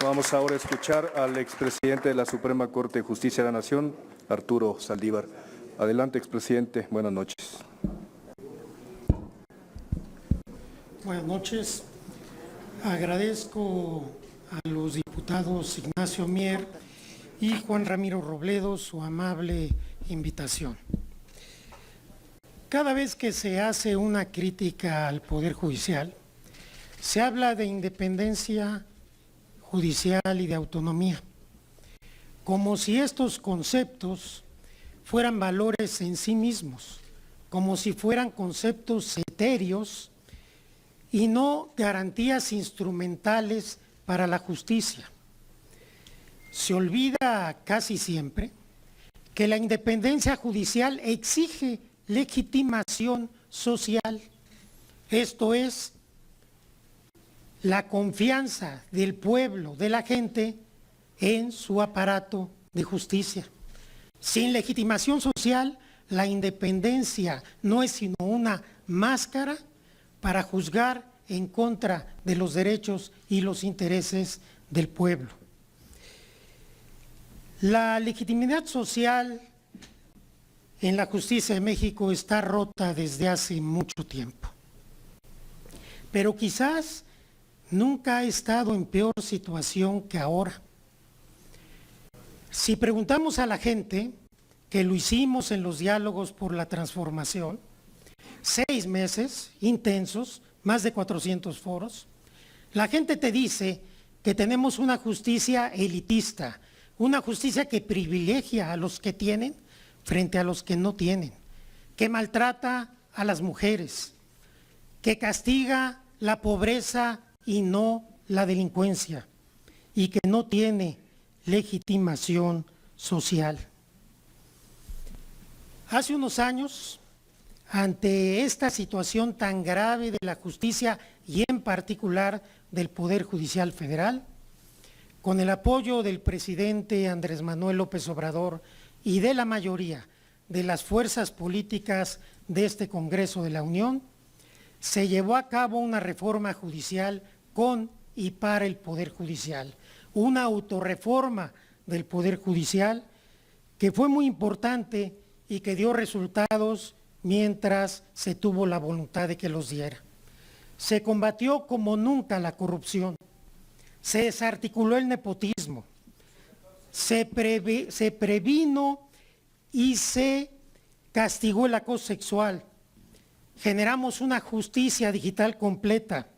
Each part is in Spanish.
Vamos ahora a escuchar al expresidente de la Suprema Corte de Justicia de la Nación, Arturo Saldívar. Adelante, expresidente. Buenas noches. Buenas noches. Agradezco a los diputados Ignacio Mier y Juan Ramiro Robledo su amable invitación. Cada vez que se hace una crítica al Poder Judicial, se habla de independencia judicial y de autonomía, como si estos conceptos fueran valores en sí mismos, como si fueran conceptos etéreos y no garantías instrumentales para la justicia. Se olvida casi siempre que la independencia judicial exige legitimación social, esto es, la confianza del pueblo, de la gente, en su aparato de justicia. Sin legitimación social, la independencia no es sino una máscara para juzgar en contra de los derechos y los intereses del pueblo. La legitimidad social en la justicia de México está rota desde hace mucho tiempo, pero quizás nunca ha estado en peor situación que ahora. Si preguntamos a la gente, que lo hicimos en los diálogos por la transformación, 6 meses intensos, más de 400 foros, la gente te dice que tenemos una justicia elitista, una justicia que privilegia a los que tienen frente a los que no tienen, que maltrata a las mujeres, que castiga la pobreza y no la delincuencia, y que no tiene legitimación social. Hace unos años, ante esta situación tan grave de la justicia y en particular del Poder Judicial Federal, con el apoyo del presidente Andrés Manuel López Obrador y de la mayoría de las fuerzas políticas de este Congreso de la Unión, se llevó a cabo una reforma judicial con y para el Poder Judicial, una autorreforma del Poder Judicial que fue muy importante y que dio resultados mientras se tuvo la voluntad de que los diera. Se combatió como nunca la corrupción, se desarticuló el nepotismo, se previno y se castigó el acoso sexual, generamos una justicia digital completa,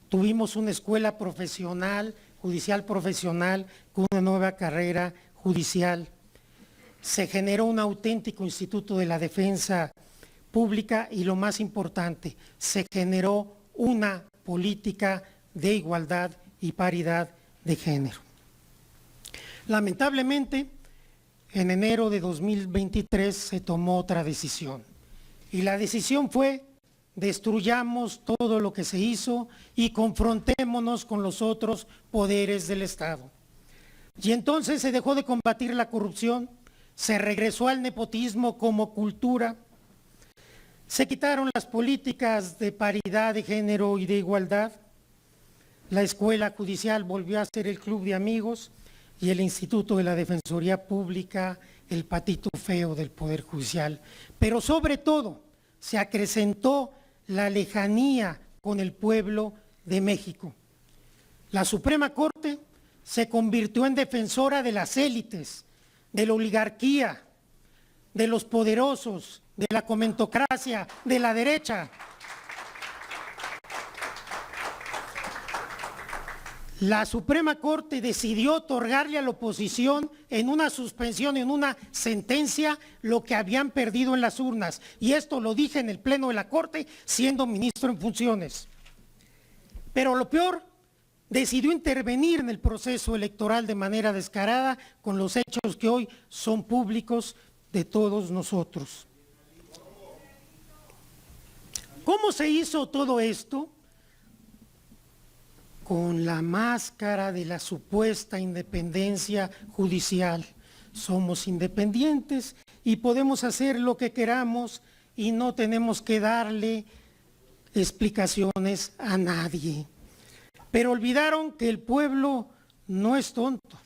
tuvimos una escuela profesional, judicial profesional, con una nueva carrera judicial. Se generó un auténtico instituto de la defensa pública y lo más importante, se generó una política de igualdad y paridad de género. Lamentablemente, en enero de 2023 se tomó otra decisión y la decisión fue: destruyamos todo lo que se hizo y confrontémonos con los otros poderes del Estado. Y entonces se dejó de combatir la corrupción, se regresó al nepotismo como cultura, se quitaron las políticas de paridad de género y de igualdad, la escuela judicial volvió a ser el club de amigos y el Instituto de la Defensoría Pública, el patito feo del Poder Judicial. Pero sobre todo se acrecentó la lejanía con el pueblo de México. La Suprema Corte se convirtió en defensora de las élites, de la oligarquía, de los poderosos, de la comentocracia, de la derecha. La Suprema Corte decidió otorgarle a la oposición en una suspensión, en una sentencia, lo que habían perdido en las urnas. Y esto lo dije en el Pleno de la Corte, siendo ministro en funciones. Pero lo peor, decidió intervenir en el proceso electoral de manera descarada con los hechos que hoy son públicos de todos nosotros. ¿Cómo se hizo todo esto? Con la máscara de la supuesta independencia judicial. Somos independientes y podemos hacer lo que queramos y no tenemos que darle explicaciones a nadie. Pero olvidaron que el pueblo no es tonto.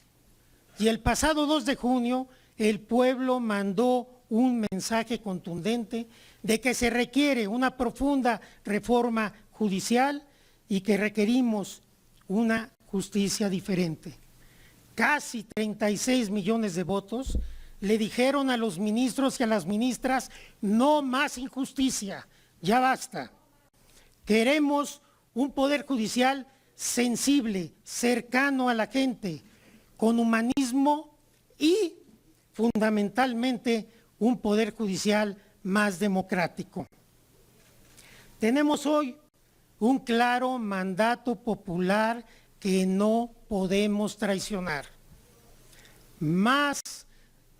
Y el pasado 2 de junio, el pueblo mandó un mensaje contundente de que se requiere una profunda reforma judicial y que requerimos una justicia diferente. Casi 36 millones de votos le dijeron a los ministros y a las ministras: no más injusticia, ya basta. Queremos un poder judicial sensible, cercano a la gente, con humanismo y fundamentalmente un poder judicial más democrático. Tenemos hoy un claro mandato popular que no podemos traicionar. Más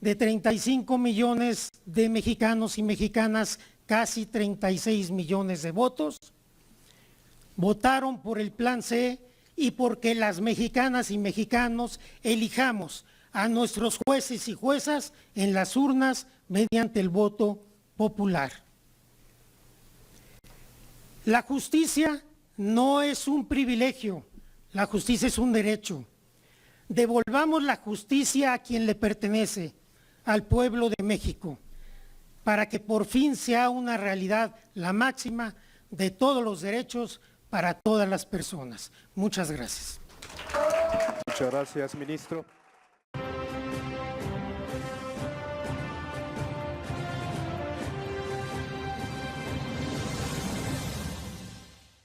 de 35 millones de mexicanos y mexicanas, casi 36 millones de votos, votaron por el Plan C y porque las mexicanas y mexicanos elijamos a nuestros jueces y juezas en las urnas mediante el voto popular. La justicia no es un privilegio, la justicia es un derecho. Devolvamos la justicia a quien le pertenece, al pueblo de México, para que por fin sea una realidad la máxima de todos los derechos para todas las personas. Muchas gracias. Muchas gracias, ministro.